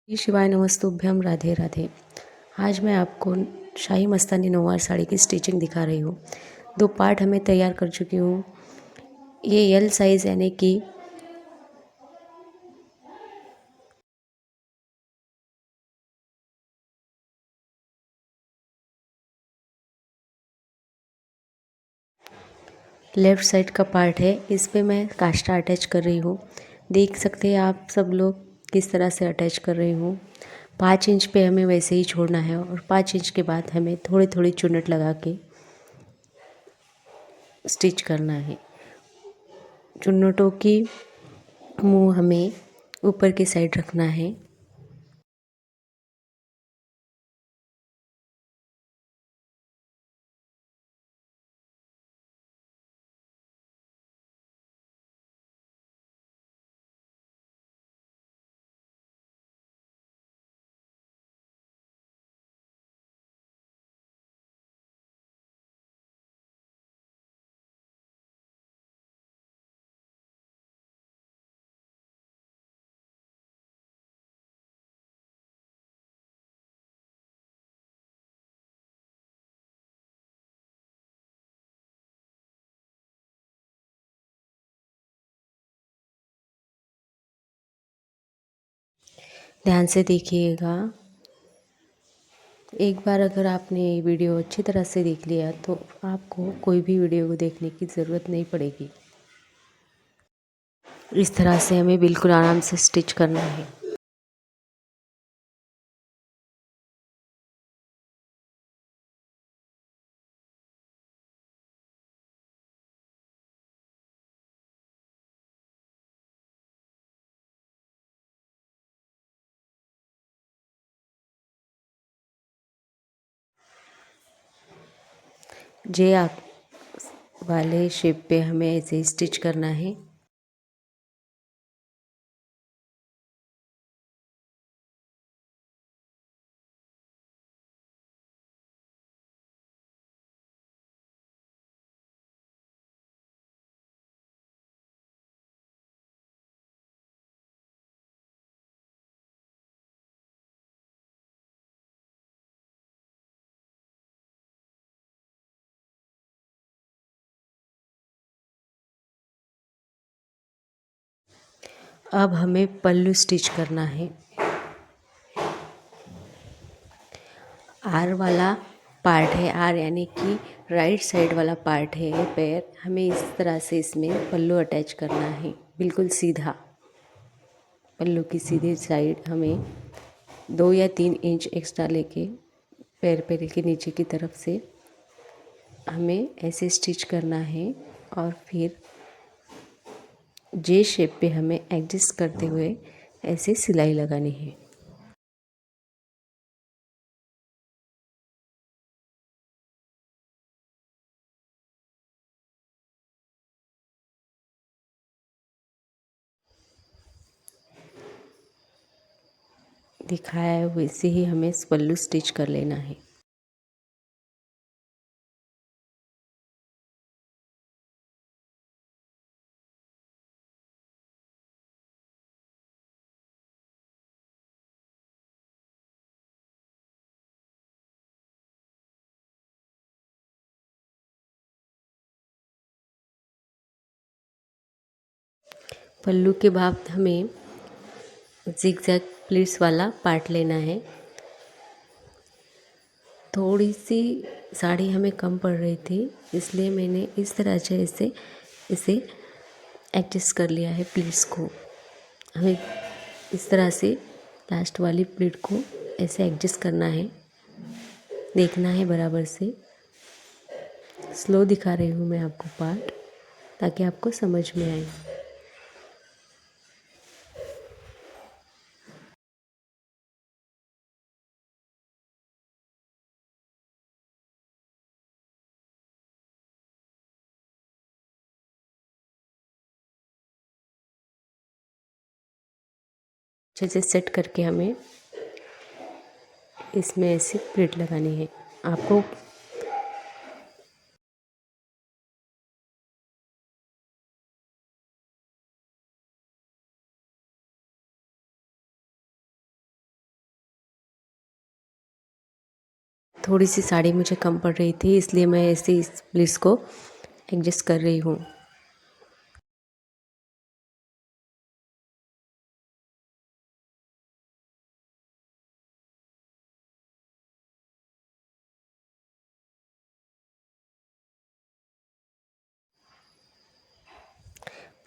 श्री शिवाय नमस्तुभ्यम राधे राधे। आज मैं आपको शाही मस्तानी नौवार साड़ी की स्टिचिंग दिखा रही हूँ। 2 पार्ट हमें तैयार कर चुकी हूँ। ये एल साइज़ यानी कि लेफ़्ट साइड का पार्ट है। इस पे मैं काष्टा अटैच कर रही हूँ। देख सकते हैं आप सब लोग किस तरह से अटैच कर रही हूँ। 5 इंच पे हमें वैसे ही छोड़ना है और 5 इंच के बाद हमें थोड़ी थोड़ी चुन्नट लगा के स्टिच करना है। चुन्नटों की मुंह हमें ऊपर की साइड रखना है। ध्यान से देखिएगा। एक बार अगर आपने ये वीडियो अच्छी तरह से देख लिया तो आपको कोई भी वीडियो को देखने की ज़रूरत नहीं पड़ेगी। इस तरह से हमें बिल्कुल आराम से स्टिच करना है। जे आप वाले शेप पे हमें ऐसे स्टिच करना है। अब हमें पल्लू स्टिच करना है। आर वाला पार्ट है, आर यानी कि राइट साइड वाला पार्ट है ये पैर। हमें इस तरह से इसमें पल्लू अटैच करना है, बिल्कुल सीधा। पल्लू की सीधी साइड हमें 2 या 3 इंच एक्स्ट्रा लेके पैर के नीचे की तरफ से हमें ऐसे स्टिच करना है और फिर जे शेप पे हमें एडजस्ट करते हुए ऐसे सिलाई लगानी है। दिखाया है वैसे ही हमें पल्लू स्टिच कर लेना है। पल्लू के बाद हमें जिगजैग प्लीट्स वाला पार्ट लेना है। थोड़ी सी साड़ी हमें कम पड़ रही थी, इसलिए मैंने इस तरह से इसे एडजस्ट कर लिया है प्लीट्स को। हमें इस तरह से लास्ट वाली प्लीट को ऐसे एडजस्ट करना है, देखना है बराबर से। स्लो दिखा रही हूँ मैं आपको पार्ट, ताकि आपको समझ में आए। अच्छे से सेट करके हमें इसमें ऐसे प्लीट लगानी है। आपको थोड़ी सी साड़ी मुझे कम पड़ रही थी, इसलिए मैं ऐसे इस प्लीट्स को एडजस्ट कर रही हूँ।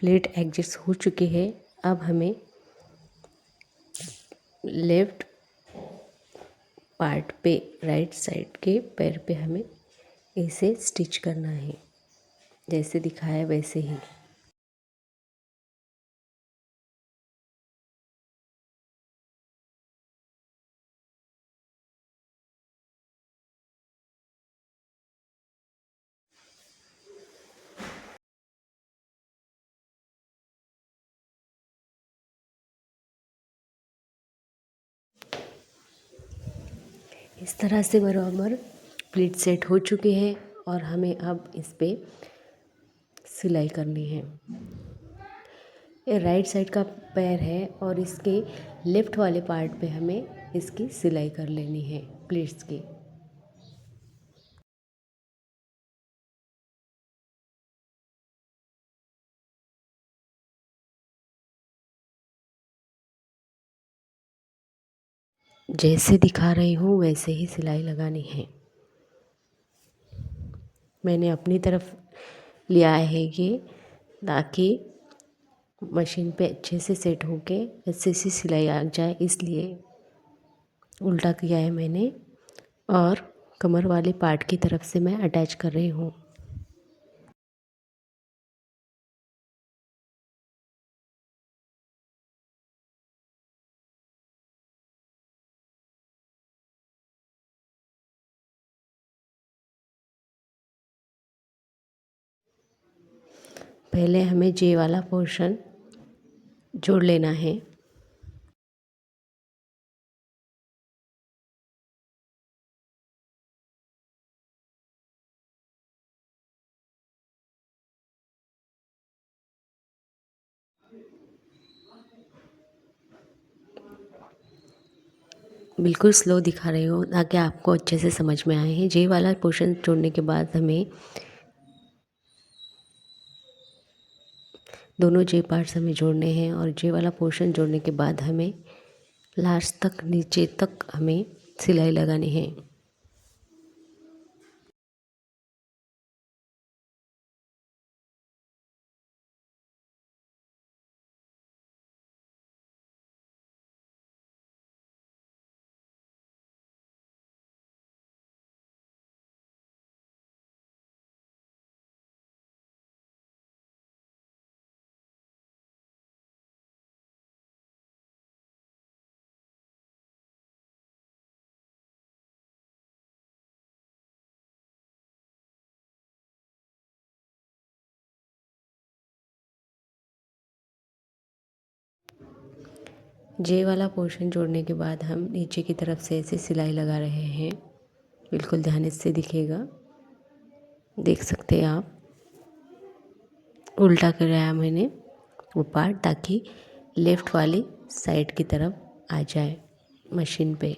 प्लेट एडजस्ट हो चुकी है। अब हमें लेफ्ट पार्ट पे, राइट साइड के पैर पे हमें इसे स्टिच करना है, जैसे दिखाया है वैसे ही। इस तरह से बराबर प्लीट सेट हो चुकी है और हमें अब इस पे सिलाई करनी है। ये राइट साइड का पैर है और इसके लेफ़्ट वाले पार्ट पे हमें इसकी सिलाई कर लेनी है प्लीट्स की। जैसे दिखा रही हूँ वैसे ही सिलाई लगानी है। मैंने अपनी तरफ लिया है ये, ताकि मशीन पे अच्छे से सेट होके अच्छे से सिलाई आ जाए, इसलिए उल्टा किया है मैंने और कमर वाले पार्ट की तरफ से मैं अटैच कर रही हूँ। पहले हमें जे वाला पोर्शन जोड़ लेना है। बिल्कुल स्लो दिखा रही हूँ ताकि आपको अच्छे से समझ में आए। जे वाला पोर्शन जोड़ने के बाद हमें दोनों जे पार्ट्स हमें जोड़ने हैं और जे वाला पोर्शन जोड़ने के बाद हमें लास्ट तक नीचे तक हमें सिलाई लगानी है। जे वाला पोर्शन जोड़ने के बाद हम नीचे की तरफ से ऐसे सिलाई लगा रहे हैं। बिल्कुल ध्यान से दिखेगा, देख सकते हैं आप। उल्टा कराया मैंने वो पार्ट, ताकि लेफ़्ट वाली साइड की तरफ आ जाए मशीन पे।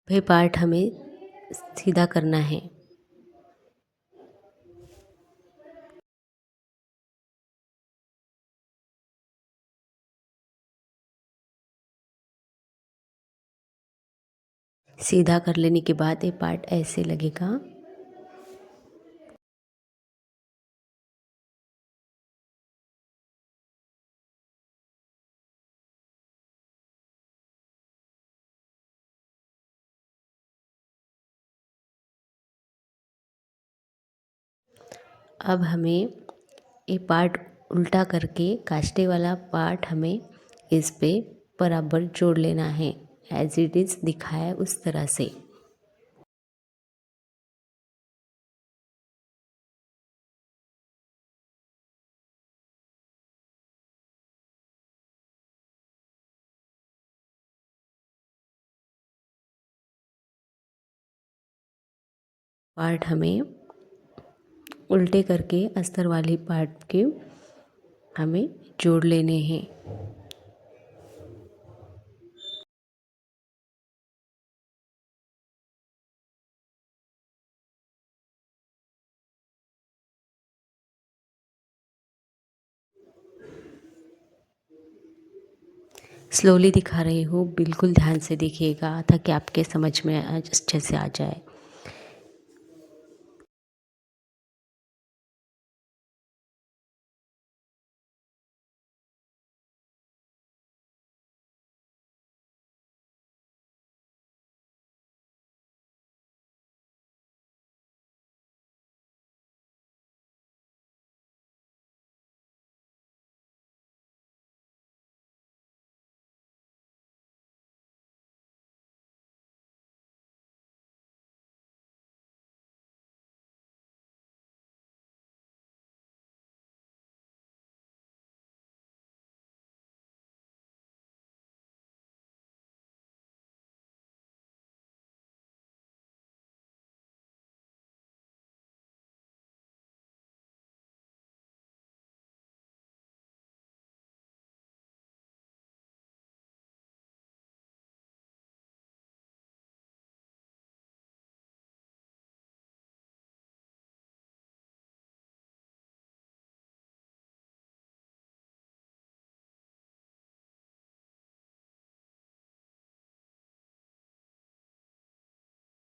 वह पार्ट हमें सीधा करना है। सीधा कर लेने के बाद ये पार्ट ऐसे लगेगा। अब हमें ये पार्ट उल्टा करके काष्टे वाला पार्ट हमें इस पे बराबर जोड़ लेना है, एज इट इज़ दिखाया है उस तरह से। पार्ट हमें उल्टे करके अस्तर वाली पार्ट के हमें जोड़ लेने हैं। स्लोली दिखा रही हूँ, बिल्कुल ध्यान से देखिएगा ताकि आपके समझ में अच्छे से आ जाए।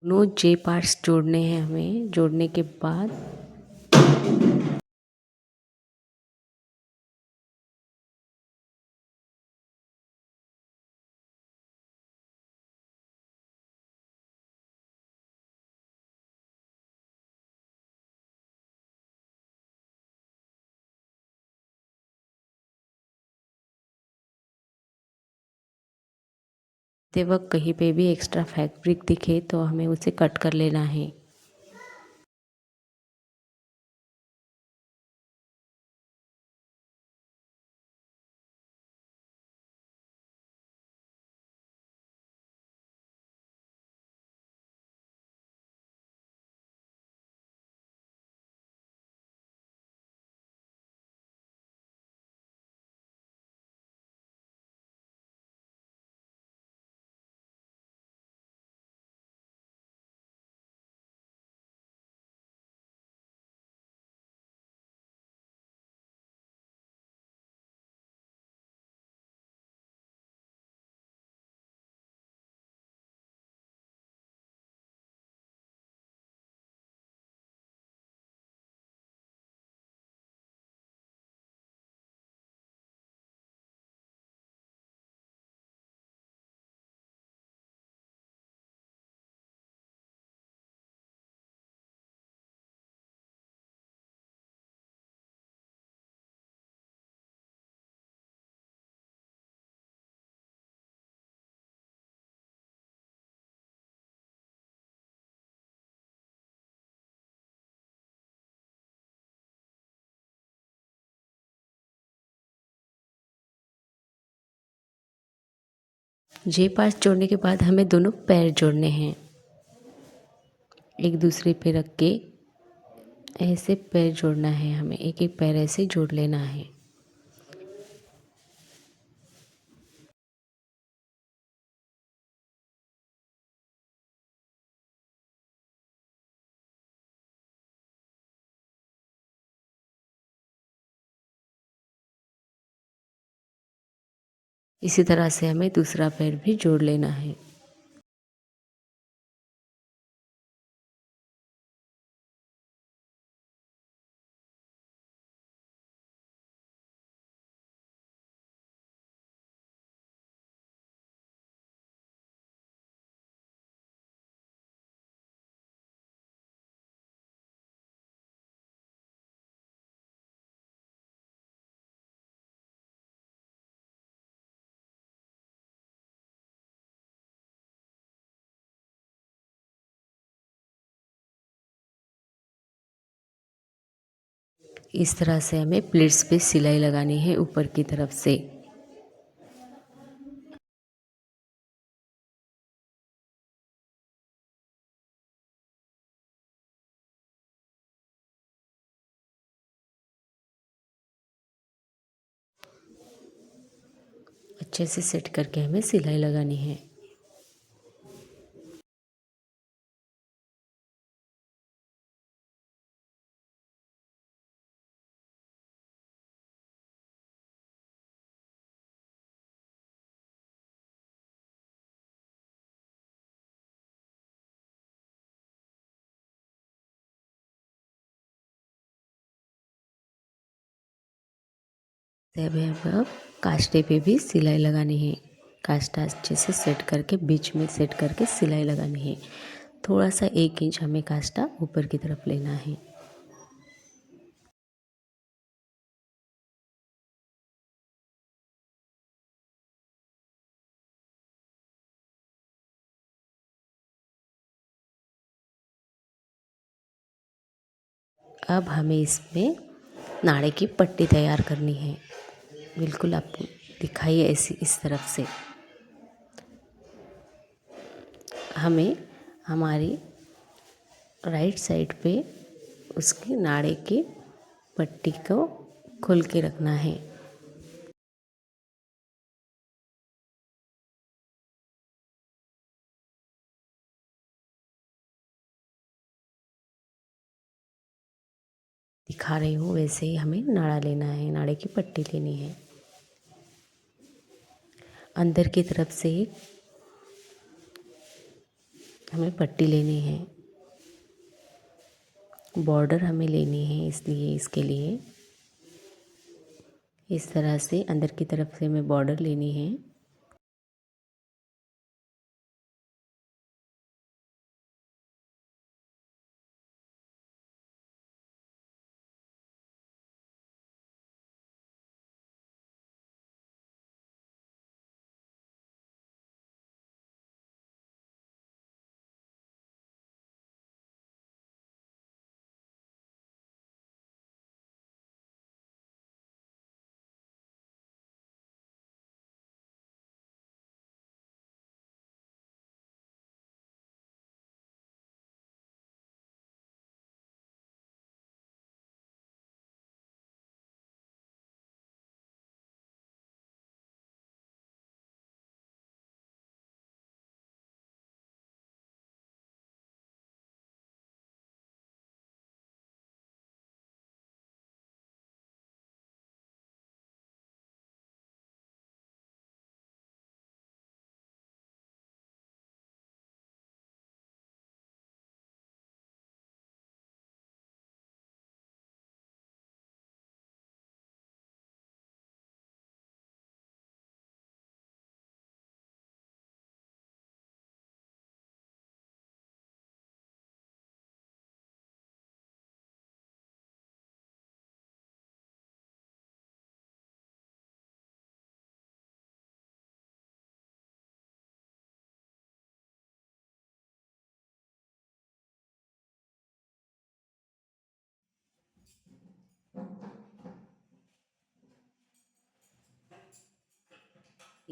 दोनों जे पार्ट्स जोड़ने हैं हमें। जोड़ने के बाद ते वक्त कहीं पे भी एक्स्ट्रा फैब्रिक दिखे तो हमें उसे कट कर लेना है। जे पार्ट्स जोड़ने के बाद हमें दोनों पैर जोड़ने हैं। एक दूसरे पे रख के ऐसे पैर जोड़ना है हमें, एक एक पैर ऐसे जोड़ लेना है। इसी तरह से हमें दूसरा पैर भी जोड़ लेना है। इस तरह से हमें प्लेट्स पे सिलाई लगानी है ऊपर की तरफ से। अच्छे से सेट करके हमें सिलाई लगानी है। अभी अब कास्टे पे भी सिलाई लगानी है। कास्टा अच्छे से सेट करके बीच में सेट करके सिलाई लगानी है। थोड़ा सा 1 इंच हमें कास्टा ऊपर की तरफ लेना है। अब हमें इसमें नाड़े की पट्टी तैयार करनी है। बिल्कुल आपको दिखाइए ऐसी इस तरफ से हमें हमारी राइट साइड पे उसकी नाड़े की पट्टी को खोल के रखना है। दिखा रही हूँ वैसे ही हमें नाड़ा लेना है, नाड़े की पट्टी लेनी है। अंदर की तरफ से हमें पट्टी लेनी है। बॉर्डर हमें लेनी है, इसलिए इसके लिए इस तरह से अंदर की तरफ से हमें बॉर्डर लेनी है।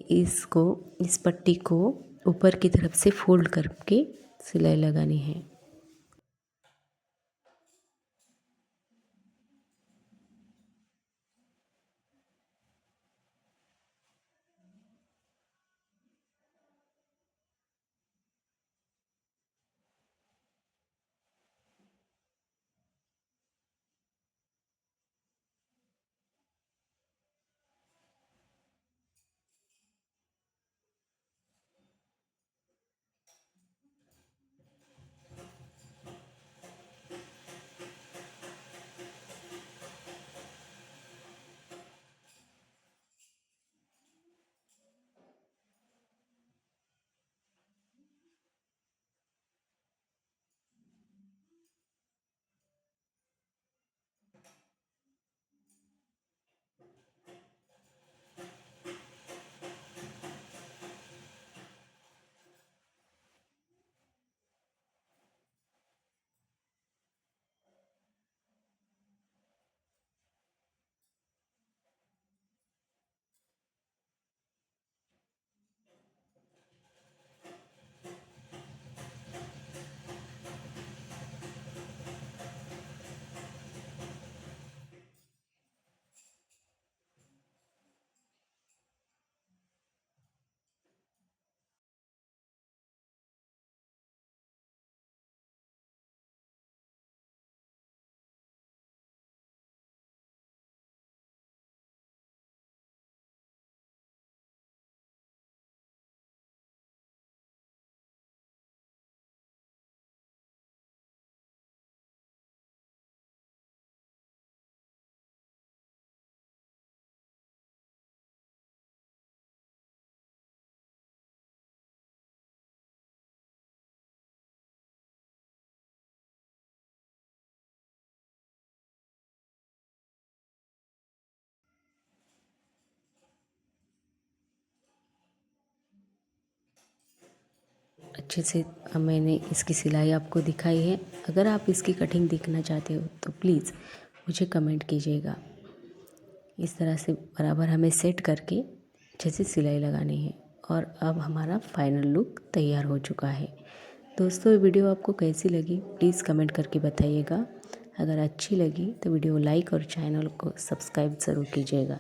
इसको इस पट्टी को ऊपर की तरफ से फोल्ड करके सिलाई लगानी है। अच्छे से मैंने इसकी सिलाई आपको दिखाई है। अगर आप इसकी कटिंग देखना चाहते हो तो प्लीज़ मुझे कमेंट कीजिएगा। इस तरह से बराबर हमें सेट करके अच्छे से सिलाई लगानी है। और अब हमारा फाइनल लुक तैयार हो चुका है। दोस्तों, ये वीडियो आपको कैसी लगी प्लीज़ कमेंट करके बताइएगा। अगर अच्छी लगी तो वीडियो लाइक और चैनल को सब्सक्राइब ज़रूर कीजिएगा।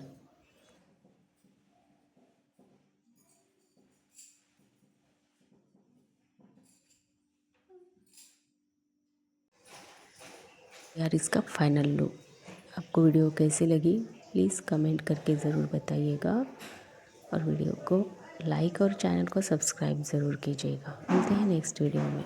यार, इसका फाइनल लुक आपको वीडियो कैसी लगी प्लीज़ कमेंट करके ज़रूर बताइएगा। और वीडियो को लाइक और चैनल को सब्सक्राइब ज़रूर कीजिएगा। मिलते हैं नेक्स्ट वीडियो में।